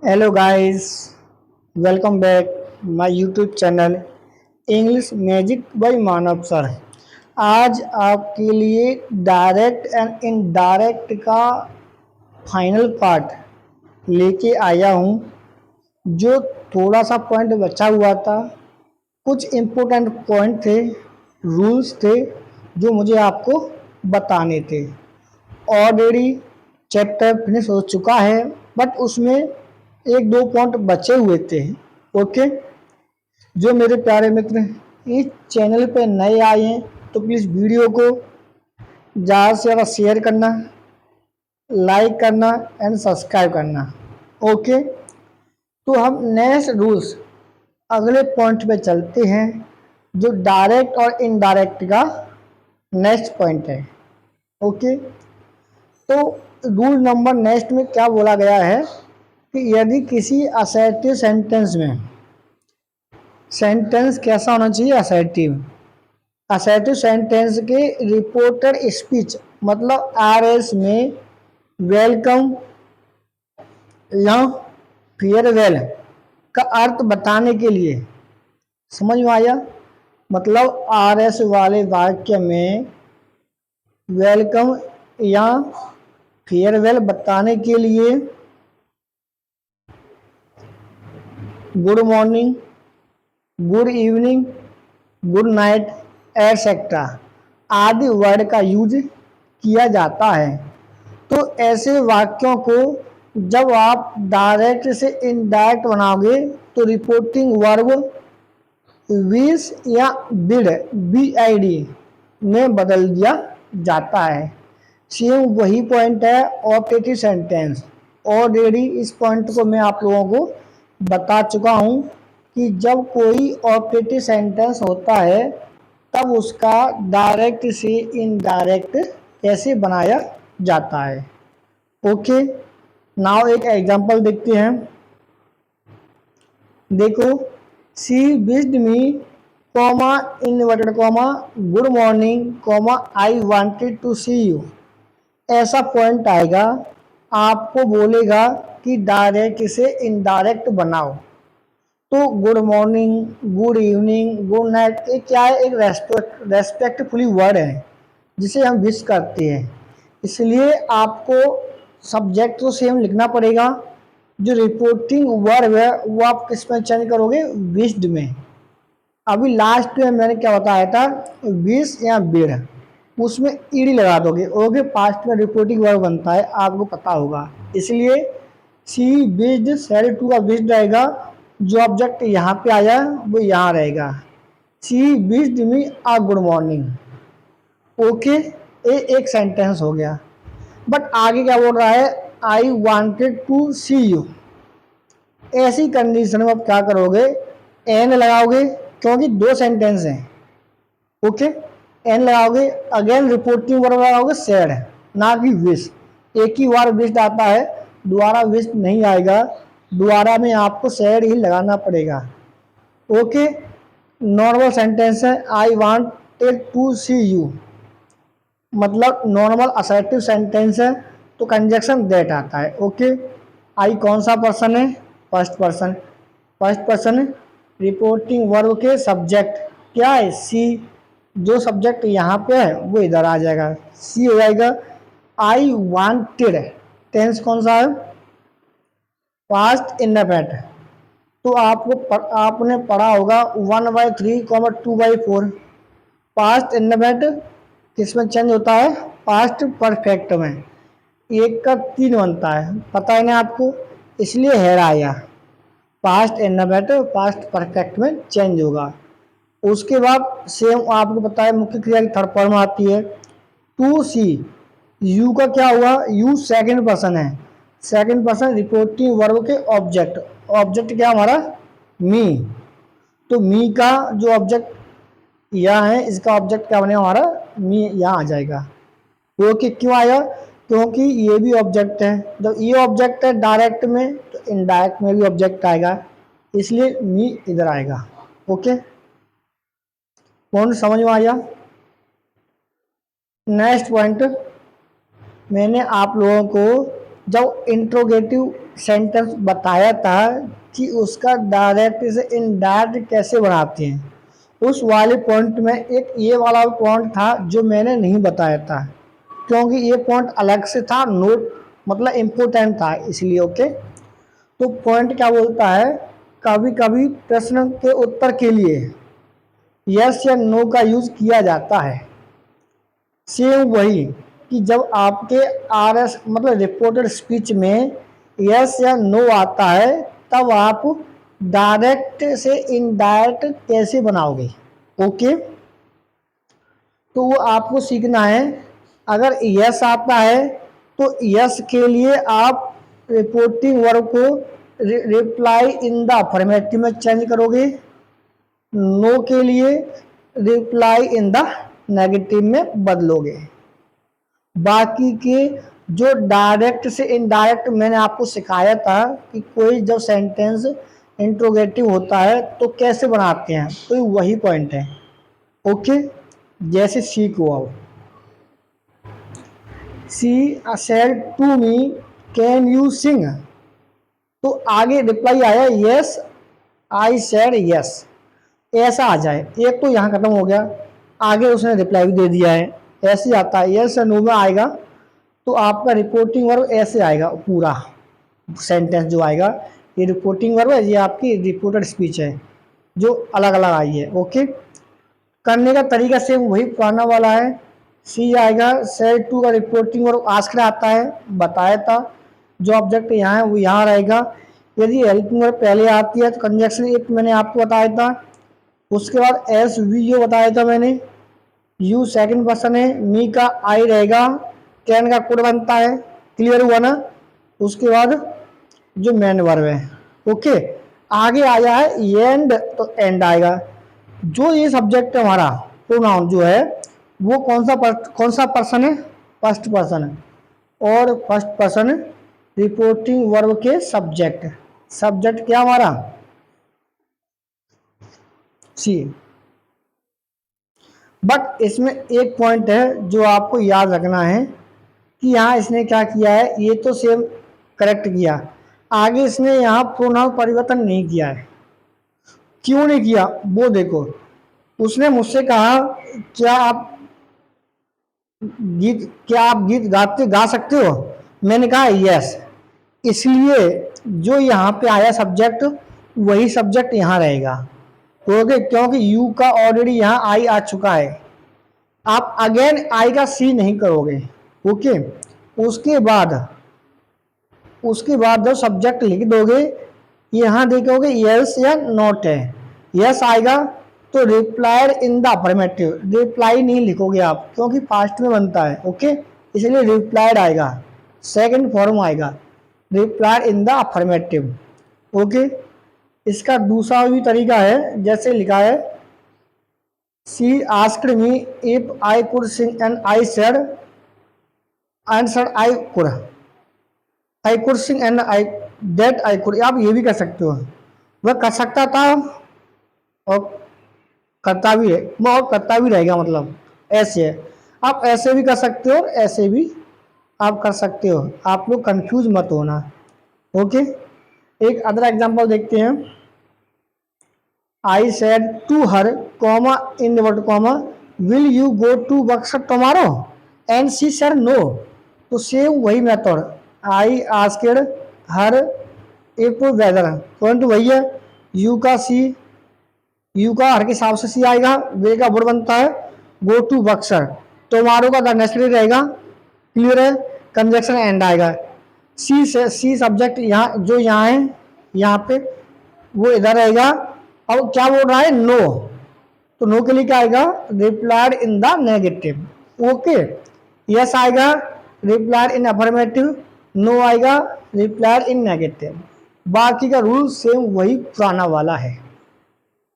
Hello guys, welcome back my YouTube channel English magic by Manav sir. आज आपके लिए direct and indirect का final part लेके आया हूँ। जो थोड़ा सा पॉइंट बचा हुआ था, कुछ इम्पोर्टेंट पॉइंट थे, रूल्स थे जो मुझे आपको बताने थे। ऑलरेडी चैप्टर फिनिश हो चुका है, बट उसमें एक दो पॉइंट बचे हुए थे। ओके, जो मेरे प्यारे मित्र इस चैनल पे नए आए हैं तो प्लीज़ वीडियो को ज़्यादा से ज़्यादा शेयर करना, लाइक करना एंड सब्सक्राइब करना। ओके, तो हम नेक्स्ट रूल्स अगले पॉइंट पे चलते हैं, जो डायरेक्ट और इनडायरेक्ट का नेक्स्ट पॉइंट है। ओके, तो रूल नंबर नेक्स्ट में क्या बोला गया है कि यदि किसी असर्टिव सेंटेंस में, सेंटेंस कैसा होना चाहिए, असर्टिव, असर्टिव सेंटेंस के रिपोर्टेड स्पीच मतलब आरएस में वेलकम या फेयरवेल का अर्थ बताने के लिए, समझ में आया, मतलब आरएस वाले वाक्य में वेलकम या फेयरवेल बताने के लिए good morning, good evening, good night etcetera आदि वर्ड का यूज किया जाता है। तो ऐसे वाक्यों को जब आप डायरेक्ट से इनडायरेक्ट बनाओगे तो रिपोर्टिंग वर्ब विश या बिड BID में बदल दिया जाता है। सेम वही पॉइंट है ऑब्जेक्टिव सेंटेंस। ऑलरेडी इस पॉइंट को मैं आप लोगों को बता चुका हूँ कि जब कोई ऑब्जेक्टिव सेंटेंस होता है तब उसका डायरेक्ट से इनडायरेक्ट कैसे बनाया जाता है। ओके, नाउ एक एग्जांपल देखते हैं। देखो, she wished me comma inverted comma good morning comma I wanted to see you. ऐसा पॉइंट आएगा, आपको बोलेगा कि डायरेक्ट से इनडायरेक्ट बनाओ। तो good morning, good evening, good night, ये क्या है, एक रेस्पेक्टफुली वर्ड है जिसे हम विश करते हैं। इसलिए आपको सब्जेक्ट तो सेम लिखना पड़ेगा, जो रिपोर्टिंग वर्ब है वो आप किस में चेंज करोगे, विश्ड में। अभी लास्ट में मैंने क्या बताया था, विश या बिड, उसमें ईडी लगा दोगे। ओके, पास्ट में रिपोर्टिंग वर्ब बनता है, आपको पता होगा। इसलिए सी विश्ड सेड टू का विश्ड रहेगा, जो ऑब्जेक्ट यहाँ पे आया वो यहाँ रहेगा। सी विश्ड मी आ गुड मॉर्निंग। ओके, ये एक सेंटेंस हो गया। बट आगे क्या बोल रहा है, I wanted to see you. ऐसी कंडीशन में आप क्या करोगे, एन लगाओगे, क्योंकि दो सेंटेंस हैं। ओके, एन लगाओगे, अगेन रिपोर्टिंग वर्ब लगाओगे सेड, ना कि विश। एक ही बार विश आता है, दोबारा विश नहीं आएगा, दोबारा में आपको सेड ही लगाना पड़ेगा। ओके, नॉर्मल सेंटेंस है, I wanted to see you, मतलब नॉर्मल असर्टिव सेंटेंस है तो कंजक्शन दैट आता है। ओके, आई कौन सा पर्सन है, first person. First person reporting verb के सब्जेक्ट क्या है, सी। जो सब्जेक्ट यहाँ पे है वो इधर आ जाएगा, सी हो जाएगा। आई वांटेड, टेंस कौन सा है, पास्ट इंडेफिनिट। तो आपने पढ़ा होगा 1/3 2/4। पास्ट इंडेफिनिट किस में चेंज होता है, पास्ट परफेक्ट में। एक का 3 बनता है, पता है ना आपको, इसलिए हेर आया। पास्ट इंडेफिनिट पास्ट परफेक्ट में चेंज होगा। उसके बाद सेम आपको पता है मुख्य क्रिया की थर्ड फॉर्म आती है टू सी। यू का क्या हुआ, यू सेकंड पर्सन है, सेकंड पर्सन रिपोर्टिंग वर्ब के ऑब्जेक्ट। ऑब्जेक्ट क्या हमारा, मी। तो मी का जो ऑब्जेक्ट यह है, इसका ऑब्जेक्ट क्या बनेगा हमारा, मी यहाँ आ जाएगा। वो कि क्यों आया, क्योंकि ये भी ऑब्जेक्ट है। जब ये ऑब्जेक्ट है डायरेक्ट में तो इनडायरेक्ट में भी ऑब्जेक्ट आएगा, इसलिए मी इधर आएगा। ओके, पॉइंट समझ में आया। नेक्स्ट पॉइंट, मैंने आप लोगों को जब इंट्रोगेटिव सेंटेंस बताया था कि उसका डायरेक्ट से इनडायरेक्ट कैसे बनाते हैं, उस वाले पॉइंट में एक ये वाला पॉइंट था जो मैंने नहीं बताया था, क्योंकि ये पॉइंट अलग से था, नोट मतलब इम्पोर्टेंट था इसलिए। ओके, तो पॉइंट क्या बोलता है, कभी कभी प्रश्न के उत्तर के लिए यस या नो का यूज किया जाता है। सेम वही कि जब आपके आर एस मतलब रिपोर्टेड स्पीच में यस या नो आता है, तब आप डायरेक्ट से इनडायरेक्ट कैसे बनाओगे। ओके, तो वो आपको सीखना है। अगर यस आता है तो यस के लिए आप रिपोर्टिंग वर्ब को रिप्लाई इन द अफर्मेटिव में चेंज करोगे, नो के लिए रिप्लाई इन द नेगेटिव में बदलोगे। बाकी के जो डायरेक्ट से इनडायरेक्ट मैंने आपको सिखाया था कि कोई जब सेंटेंस इंट्रोगेटिव होता है तो कैसे बनाते हैं, तो वही पॉइंट है। ओके, जैसे सी को आओ, she said to me can you sing, तो आगे रिप्लाई आया यस आई सेड यस, ऐसा आ जाए। एक तो यहाँ खत्म हो गया, आगे उसने रिप्लाई भी दे दिया है, ऐसे ही आता है। यस नो में आएगा तो आपका रिपोर्टिंग वर्ब ऐसे आएगा, पूरा सेंटेंस जो आएगा ये रिपोर्टिंग वर्ब है, ये आपकी रिपोर्टेड स्पीच है जो अलग अलग आई है। ओके, करने का तरीका सेम वही पुराना वाला है। सी आएगा, सेड टू का रिपोर्टिंग वर्ब आस्क्ड आता है, बताया था। जो ऑब्जेक्ट यहाँ है वो यहाँ रहेगा। यदि हेल्पिंग वर्ब पहले आती है तो कंजक्शन इफ मैंने आपको बताया था। उसके बाद एस वी यू बताया था मैंने, यू सेकंड पर्सन है, मी का आई रहेगा, कैन का कोड बनता है, क्लियर हुआ ना। उसके बाद जो मेन वर्ब है। ओके, आगे आया है एंड, तो एंड आएगा। जो ये सब्जेक्ट है हमारा प्रोनाउन जो है वो कौन सा पर्सन है, फर्स्ट पर्सन है, और फर्स्ट पर्सन रिपोर्टिंग वर्ब के सब्जेक्ट, सब्जेक्ट क्या हमारा सी। बट इसमें एक पॉइंट है जो आपको याद रखना है कि यहाँ इसने क्या किया है, ये तो सेम करेक्ट किया, आगे इसने यहाँ प्रोनाउन परिवर्तन नहीं किया है। क्यों नहीं किया वो देखो, उसने मुझसे कहा क्या आप गीत गा सकते हो, मैंने कहा यस, इसलिए जो यहाँ पे आया सब्जेक्ट वही सब्जेक्ट यहाँ रहेगा। ओके, क्योंकि यू का ऑलरेडी यहाँ आई आ चुका है, आप अगेन आई का सी नहीं करोगे। ओके, उसके बाद जब सब्जेक्ट लिख दोगे यहाँ देखोगे यस या नॉट है, यस आएगा तो replied in the affirmative, reply नहीं लिखोगे आप क्योंकि फास्ट में बनता है। ओके, इसलिए रिप्लाइड आएगा, सेकंड फॉर्म आएगा replied in the affirmative. Okay, इसका दूसरा भी तरीका है, जैसे लिखा है she asked me if I could sing and I said answer I could sing and I that I could, आप ये भी कर सकते हो, वह कर सकता था और करता भी है, और करता भी रहेगा, मतलब ऐसे है। आप ऐसे भी कर सकते हो और ऐसे भी आप कर सकते हो, आप लोग कंफ्यूज मत होना। ओके, एक अदर एग्जांपल देखते हैं। I said to her comma inverted comma will you go to workshop tomorrow and she said no, तो सेम वही method, I asked her if whether, point वही है, यू का सी, यू का हर के हिसाब से सी आएगा, वे का वर्ड बनता है गो टू वर्कशॉप, टुमारो का नेसेसरी रहेगा, क्लियर है, कंजक्शन एंड आएगा। सी से सी सब्जेक्ट यहाँ जो यहाँ है यहाँ पे वो इधर रहेगा, अब क्या बोल रहा है नो, तो नो के लिए क्या आएगा replied in the negative. Okay, yes आएगा रिप्लाइड इन अफर्मेटिव, नो आएगा रिप्लाइड इन नेगेटिव। बाकी का रूल सेम वही पुराना वाला है।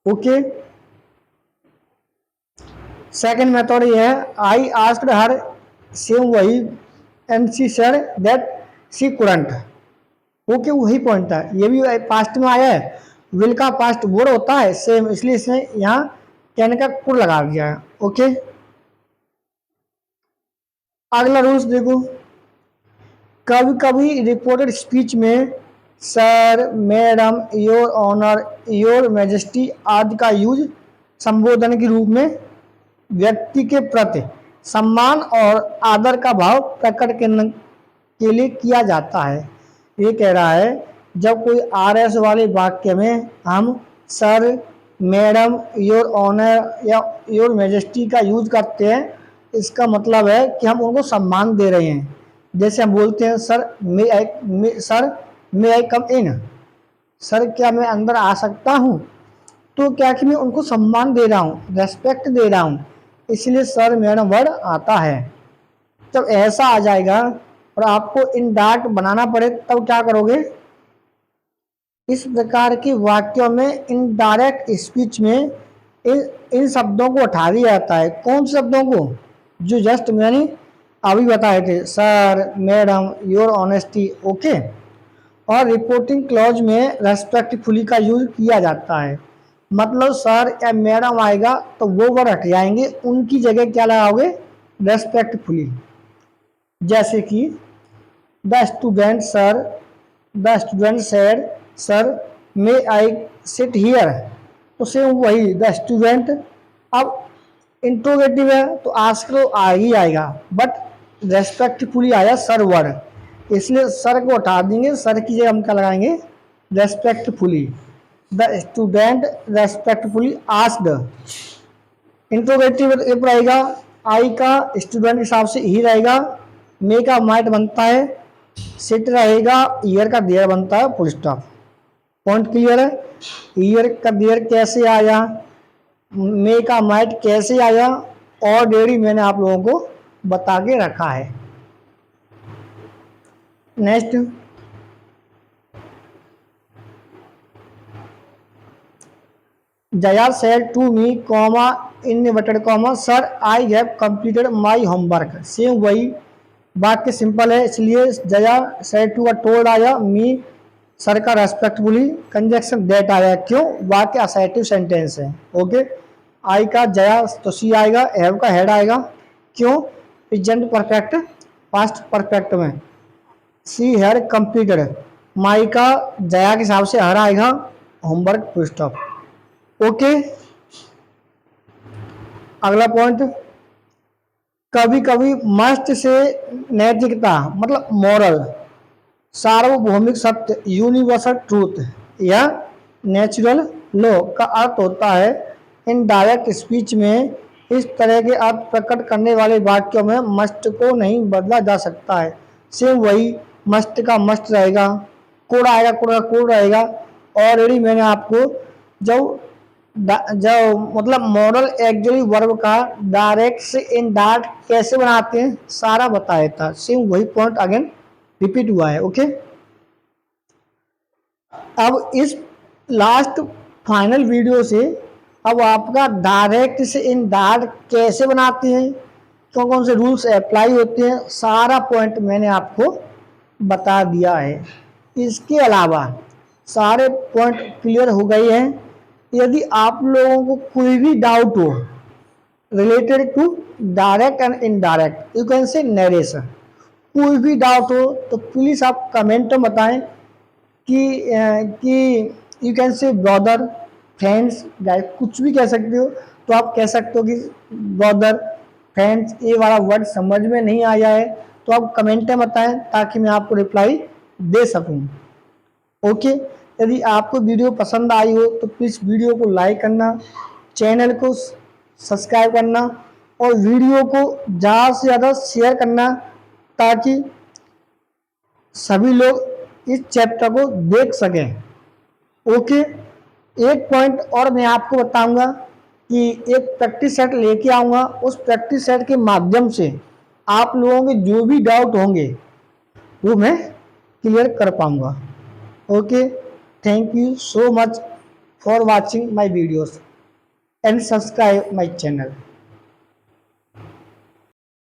ओके, सेकंड मेथड ये है आई आस्क्ड हर, सेम वही, and she said that she couldn't. Okay, वही पॉइंट है, ये भी पास्ट में आया है, विल का पास्ट वर्ड होता है सेम, इसलिए इसने यहाँ कैन का कुड लगा दिया है। ओके, अगला रूल्स देखो, कभी कभी रिपोर्टेड स्पीच में sir, madam, your honour, your majesty आदि का यूज संबोधन के रूप में व्यक्ति के प्रति सम्मान और आदर का भाव प्रकट करने के लिए किया जाता है। ये कह रहा है जब कोई आर.एस वाले वाक्य में हम सर, मैडम, योर ऑनर या योर मैजेस्टी का यूज करते हैं, इसका मतलब है कि हम उनको सम्मान दे रहे हैं। जैसे हम बोलते हैं सर मे आई कम इन, सर क्या मैं अंदर आ सकता हूँ, तो क्या कि मैं उनको सम्मान दे रहा हूँ, रेस्पेक्ट दे रहा हूँ, इसलिए सर मैडम वर्ड आता है। जब ऐसा आ जाएगा और आपको इनडायरेक्ट बनाना पड़े तब क्या करोगे? इस प्रकार के वाक्यों में इनडायरेक्ट स्पीच में इन शब्दों को हटा दिया जाता है। कौन से शब्दों को? जो जस्ट मैंने अभी बताए थे, sir, madam, your honesty, okay. और रिपोर्टिंग क्लॉज में रेस्पेक्टफुली का यूज किया जाता है। मतलब सर या मैडम आएगा तो वो वर्ड हट जाएंगे, उनकी जगह क्या लगाओगे? रेस्पेक्टफुली। जैसे कि the student sir, the student said sir may I sit here, तो सेम वही द स्टूडेंट। अब इंट्रोगेटिव है तो आस्क तो आ ही आएगा, बट रेस्पेक्टफुली आया सर वर्ड, इसलिए सर को हटा देंगे, सर की जगह हम क्या लगाएंगे? Respectfully. The student respectfully asked. Interrogative ये रहेगा, आई का स्टूडेंट के हिसाब से ही रहेगा, मे का माइट बनता है, सिट रहेगा, ईयर का देयर बनता है, फुल स्टॉप। पॉइंट क्लियर है? ईयर का देयर कैसे आया, मे का माइट कैसे आया, ऑलरेडी मैंने आप लोगों को बता के रखा है। Next, Jaya said to me comma in inverted comma sir I have completed my homework. Same वही वाक्य सिंपल है, इसलिए जया सेड टू का टोल्ड आया, मी सर का रेस्पेक्टफुली, कंजक्शन दैट आया। क्यों? वाक्य असर्टिव सेंटेंस है। ओके। आई का जया तो सी आएगा, हैव का हेड आएगा। क्यों? प्रेजेंट परफेक्ट पास्ट परफेक्ट में। सी हैड कंप्लीटेड, माई का जया के हिसाब से हर आएगा, होमवर्क फुल स्टॉप। ओके। अगला पॉइंट, कभी कभी मस्ट से नैतिकता मतलब मॉरल, सार्वभौमिक सत्य, यूनिवर्सल ट्रूथ या नेचुरल लॉ का अर्थ होता है। इनडायरेक्ट स्पीच में इस तरह के अर्थ प्रकट करने वाले वाक्यों में मस्ट को नहीं बदला जा सकता है। सेम वही मस्ट का मस्ट रहेगा, कोड आएगा, कोड का कोड रहेगा। ऑलरेडी मैंने आपको जब मतलब मॉडल एक्चुअली वर्ब का डायरेक्ट से इनडायरेक्ट कैसे बनाते हैं सारा बताया था। सेम वही पॉइंट अगेन रिपीट हुआ है। ओके। अब इस लास्ट फाइनल वीडियो से अब आपका डायरेक्ट से इनडायरेक्ट कैसे बनाते हैं, कौन कौन से रूल्स अप्लाई होते हैं, सारा पॉइंट मैंने आपको बता दिया है। इसके अलावा सारे पॉइंट क्लियर हो गए हैं। यदि आप लोगों को कोई भी डाउट हो related to direct and indirect, you can say narration, कोई भी डाउट हो तो प्लीज़ आप कमेंट में बताएं कि यू कैन से ब्रदर, फ्रेंड्स, गाइस, कुछ भी कह सकते हो। तो आप कह सकते हो कि ब्रदर, फ्रेंड्स, ये वाला वर्ड समझ में नहीं आया है तो आप कमेंट में बताएं ताकि मैं आपको रिप्लाई दे सकूं। ओके। यदि आपको वीडियो पसंद आई हो तो प्लीज़ वीडियो को लाइक करना, चैनल को सब्सक्राइब करना और वीडियो को ज़्यादा से ज़्यादा शेयर करना ताकि सभी लोग इस चैप्टर को देख सकें। ओके। एक पॉइंट और मैं आपको बताऊंगा कि एक प्रैक्टिस सेट लेके आऊँगा, उस प्रैक्टिस सेट के माध्यम से आप लोगों के जो भी डाउट होंगे वो मैं क्लियर कर पाऊँगा। Okay. Thank you so much for watching my videos and subscribe my channel.